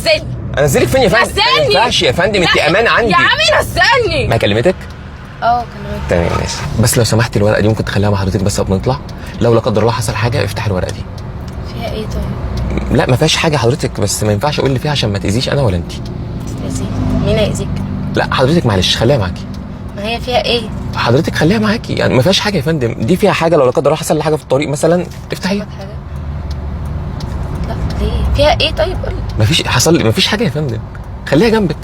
نزلني. انزلك فين يا فندم؟ نزلني. ما ينفعش يا فندم، انت امانه عندي. يا عمي نزلني. ما كلمتك؟ كلمتك. تمام ماشي. بس لو سمحت الورقه دي ممكن تخليها مع حضرتك بس قبل ما نطلع، لو لا قدر الله حصل حاجه افتح الورقه دي. فيها ايه طيب؟ لا ما فيهاش حاجه حضرتك، بس ما ينفعش اقول اللي فيها عشان ما تاذيش انا ولا انت. تأذيك؟ مين هيأذيك؟ لا حضرتك معلش خليها معاكي. ما هي فيها ايه؟ حضرتك خليها معاكي، يعني ما فيهاش حاجه يا فندم، دي فيها حاجه لو لا قدر الله حصل حاجه في الطريق مثلا افتحيها. حاجه؟ لا ليه؟ فيها ايه طيب؟ قول لي. ما فيش حاجه يا فندم، خليها جنبك.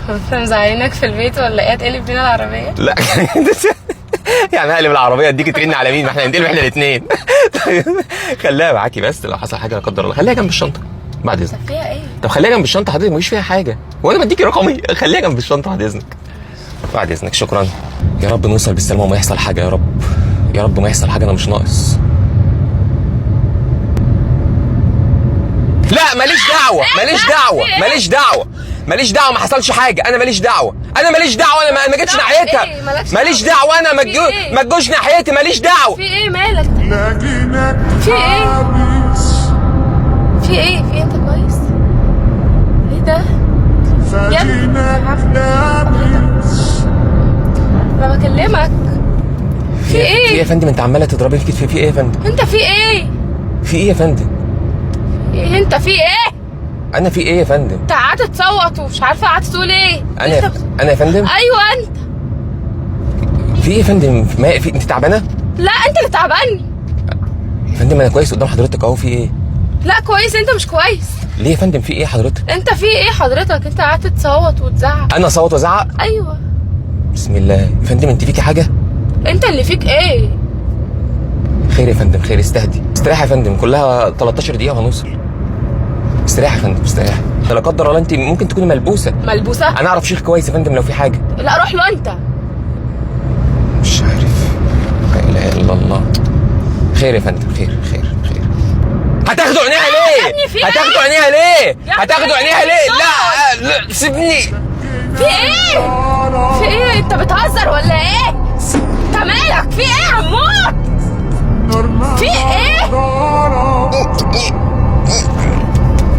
انت مزعلينك في البيت ولا ايه؟ هتقلب بينا العربيه؟ لا يعني اقلب العربيه اديك ترن على مين؟ ما احنا هنقلب احنا الاثنين. طيب خليها معاكي بس لو حصل حاجه لا قدر الله، خليها جنب الشنطه بعد اذنك. طب فيها ايه؟ طب خليها جنب الشنطه حضرتك، مفيش فيها حاجه، وانا بديكي رقمي، خليها جنب الشنطه بعد اذنك. بعد اذنك شكرا. يا رب نوصل بالسلامه وما يحصل حاجه، يا رب يا رب ما يحصل حاجه، انا مش ناقص. لا ماليش دعوه ماليش دعوه ماليش دعوه ماليش دعوه، ما حصلش حاجه، انا ماليش دعوه، انا ماليش دعوه، انا ما جيتش ناحيتها. ماليش دعوه، انا ما تجوش ناحيتي، ماليش دعوه. في ايه مالك؟ في ايه؟ في ايه؟ في انت كويس؟ ايه ده؟ يا ما بكلمك. في ايه؟ في ايه يا فندم؟ انت عماله تضربي في كتفي، في ايه يا فندم؟ انت في ايه؟ في ايه يا فندم؟ إيه انت في ايه؟ انا في ايه يا فندم؟ انت قعدت تصوت ومش عارفه قعدت تقول ايه؟ انا يا فندم؟ ايوه انت. في ايه يا فندم؟ ما في انت تعبانه؟ لا انت اللي تعبان يا فندم. انا كويس قدام حضرتك اهو، في ايه؟ لا كويس، انت مش كويس. ليه يا فندم؟ في ايه حضرتك؟ انت في ايه حضرتك؟ انت قعدت تصوت وتزعق. انا صوت وزعق؟ ايوه. بسم الله يا فندم. انت فيكي حاجه؟ انت اللي فيك ايه؟ خير يا فندم خير، استهدي استريح يا فندم، كلها 13 دقيقه وهنوصل. استريح يا فندم استريح. ده لا قدر الله انت ممكن تكوني ملبوسه. ملبوسه؟ انا اعرف شيخ كويس يا فندم لو في حاجه. لا روح له انت. مش عارف. لا اله الا الله. خير يا فندم خير خير خير. هتاخدوا عينيها ليه؟ هتاخدوا عينيها ليه؟ هتاخدوا عينيها ليه؟ لا سيبني. في ايه؟ في ايه؟ انت بتهزر ولا ايه؟ انت مالك؟ في ايه يا عمود؟ في ايه؟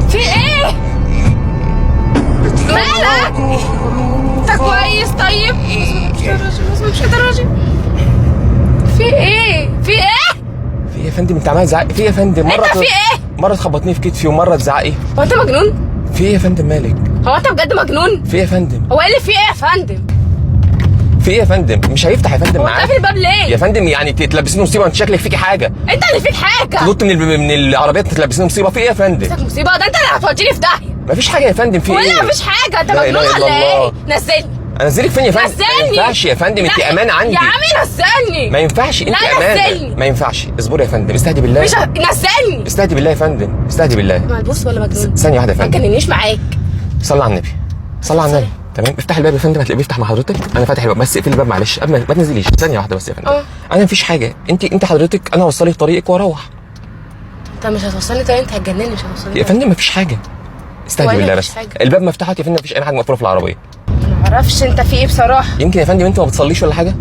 في ايه؟ مالك؟ انت كويس طيب؟ مش كده في ايه؟ في ايه؟ في ايه يا فندم؟ انت عمال تزعقي في ايه يا فندم؟ انت في ايه؟ مره تخبطني في كتفي ومره تزعقي. هو انت مجنون؟ في ايه يا فندم مالك؟ هو انت بجد مجنون؟ في ايه يا فندم؟ هو ايه اللي في ايه يا فندم؟ في ايه يا فندم؟ مش هيفتح يا فندم معاك. هو قافل الباب ليه؟ يا فندم يعني تلبسيني مصيبه، انت شكلك فيكي حاجه. انت اللي فيك حاجه. تنط من العربيات تلبسيني مصيبه، في ايه يا فندم؟ فيك مصيبه؟ ده انت اللي هتوديني في داهيه. مفيش حاجه يا فندم، في ايه؟ ولا مفيش حاجه، انت لا مجنون إله إلا ولا ايه؟ الله. نزلني. انزلك فين يا فندم؟ نزلني. ما ينفعش يا فندم، انت امانه عندي. يا عمي نزلني. ما ينفعش، انت لا امانه. نزلني. ما ينفعش. اصبري يا فندم، استهدي بالله. مش نزلني. استهدي بالله يا فندم، استهدي بالله. ملبوس ولا مجنون؟ ثانيه واحده يا ما فندم. تكلمنيش معاك. صلي على النبي، صلي على النبي. تمام افتح الباب يا فندم، هتلاقيه بيفتح مع حضرتك. انا فاتح الباب بس اقفل الباب معلش قبل ما تنزليش. ثانيه واحده بس يا فندم. انا مفيش حاجه، انت حضرتك انا اوصلك طريقك واروح. انت مش هتوصلني طريق، انت هتجنني. مش هتوصلني يا فندم مفيش حاجه، استهدي بالله بس. الباب مفتوح يا فندم، مفيش اي حاجه مقفوله في العربيه. ما اعرفش انت في ايه بصراحه. يمكن يا فندم انت ما بتصليش ولا حاجه.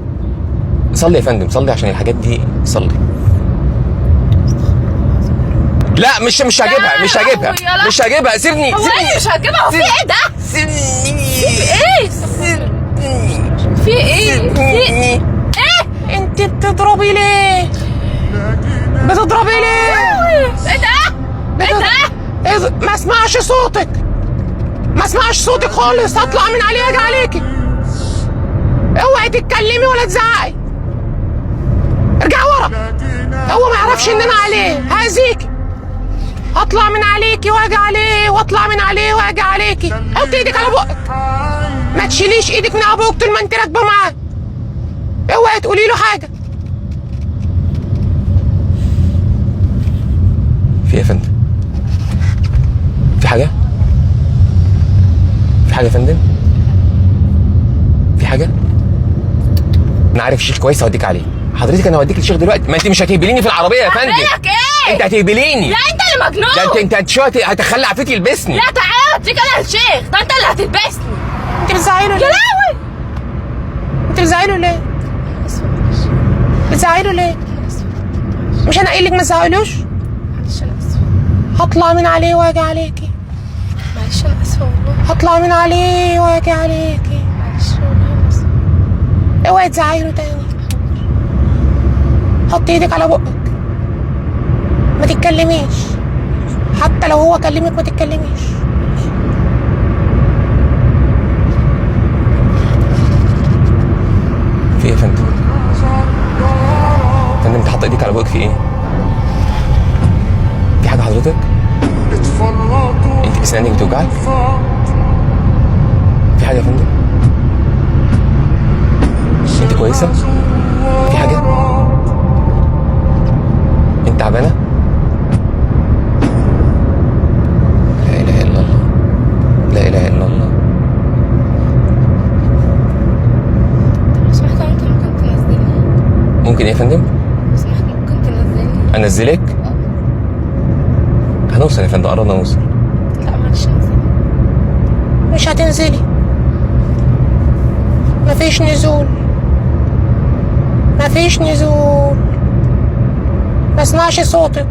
صلي يا فندم صلي عشان الحاجات دي، صلي. لا مش هجيبها مش هجيبها مش هجيبها. سيبني هو ايه مش هتجيبها؟ هو في ايه ده؟ سيبني. في ايه؟ في ايه؟ في ايه؟ انت بتضربي ليه؟ بتضربي ليه؟ ايه ده؟ ايه ده؟ ما اسمعش صوتك، ما اسمعش صوتك خالص، هطلع من عليه اجي عليكي. اوعي تتكلمي ولا تزعقي. ارجعي ورا. هو ما يعرفش ان انا عليه، هاذيكي. هطلع من عليكي واجي عليه، واطلع من عليه واجي عليكي. حط ايدك على بقك، ما تشيليش ايدك من ابوك طول ما انت راكبه معاه. اوعي تقولي له حاجه. في ايه يا فندم؟ في حاجه؟ في حاجه يا فندم؟ في حاجه؟ انا عارف الشيخ كويس هوديك عليه. حضرتك انا هوديك للشيخ دلوقتي. ما انت مش هتهبليني في العربيه يا فندم. مالك ايه؟ انت هتهبليني. لا انت اللي مجنون. ده انت شو هتخلي عفريت يلبسني. لا تعالى اوديك انا الشيخ، ده انت اللي هتلبسني. انت بتزعله ليه؟ يا لهوي. انت بتزعله ليه؟ بتزعله ليه؟ مش انا قايل لك ما تزعلوش؟ هطلع من عليه واجي عليكي. هطلع من عليه واجي عليكي. معلش والله بس. اوعي تزعيله تاني. حطي ايدك على بقك، ما تتكلميش، حتى لو هو كلمك ما تتكلميش. في ايه يا فندم؟ فندم انت حاطه ايدك على بقك في ايه؟ في حاجه حضرتك؟ انت اسنانك بتوجعك؟ في حاجه يا فندم؟ انت كويسه؟ في حاجه؟ انت تعبانه؟ لا اله الا الله، لا اله الا الله. لو سمحت ممكن تنزلني؟ ممكن ايه يا فندم؟ لو سمحت ممكن تنزلني؟ انزلك؟ هنوصل يا فندم، قربنا نوصل. لا معلش نزلني. مش هتنزلي، مفيش نزول، مفيش نزول، ما اسمعش صوتك.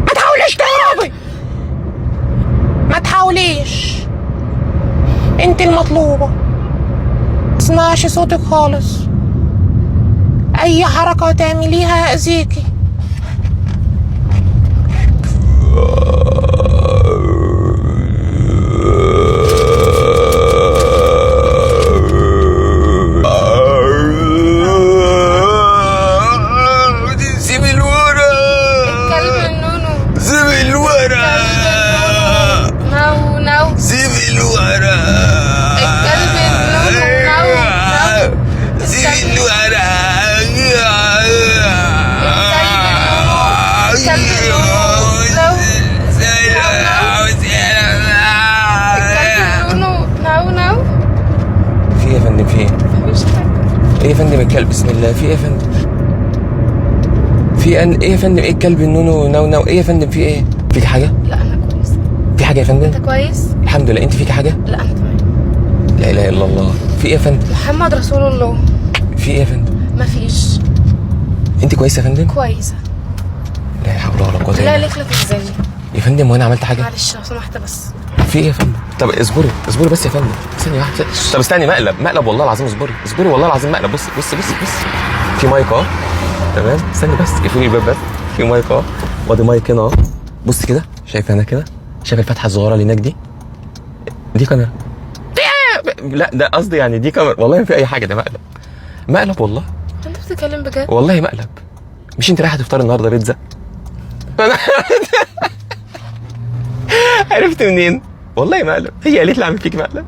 ما تحاوليش تهربي، ما تحاوليش، انت المطلوبة. ما اسمعش صوتك خالص، اي حركة تعمليها هأذيكي. سيبي الورق، الكلب النونو. سيبي الورق، نو سيبي الورق، الكلب النونو. نو سيبي الورق، في ايه يا فندم؟ في ايه؟ مفيش حاجة. ايه يا فندم الكلب؟ بسم الله، في ايه يا فندم؟ في ايه يا فندم؟ ايه الكلب النونو نو؟ ايه يا فندم؟ في ايه؟ فيك حاجه؟ لا أنا كويسة. في حاجه يا فندم؟ أنت كويس؟ الحمد لله. انت فيك حاجه؟ لا أنا تمام. لا اله الا الله. في ايه يا فندم؟ محمد رسول الله. في ايه يا فندم؟ مفيش. انت كويسه يا فندم؟ كويسة. لا حول ولا قوه الا لا بالله. ليك لا تنزلني. يا فندم وانا عملت حاجه؟ معلش لو سمحت بس. في ايه يا فندم؟ طب اصبري بس يا فندم، ثانيه واحده. طب استني، مقلب والله العظيم، اصبري والله العظيم مقلب. بص في مايك اهو، تمام؟ استني بس، اقفلي الباب بس. في مايك اهو، وادي مايك هنا اهو. بص كده، شايف هنا كده، شايف الفتحه الصغيره اللي هناك دي كاميرا. لا ده قصدي يعني دي كاميرا، والله ما في اي حاجه، ده مقلب والله. أنت بتتكلم بجد؟ والله مقلب. مش انت رايحه تفطري النهارده بيتزا؟ عرفت منين؟ والله مقلب، هي قالت لي اعمل فيك مقلب.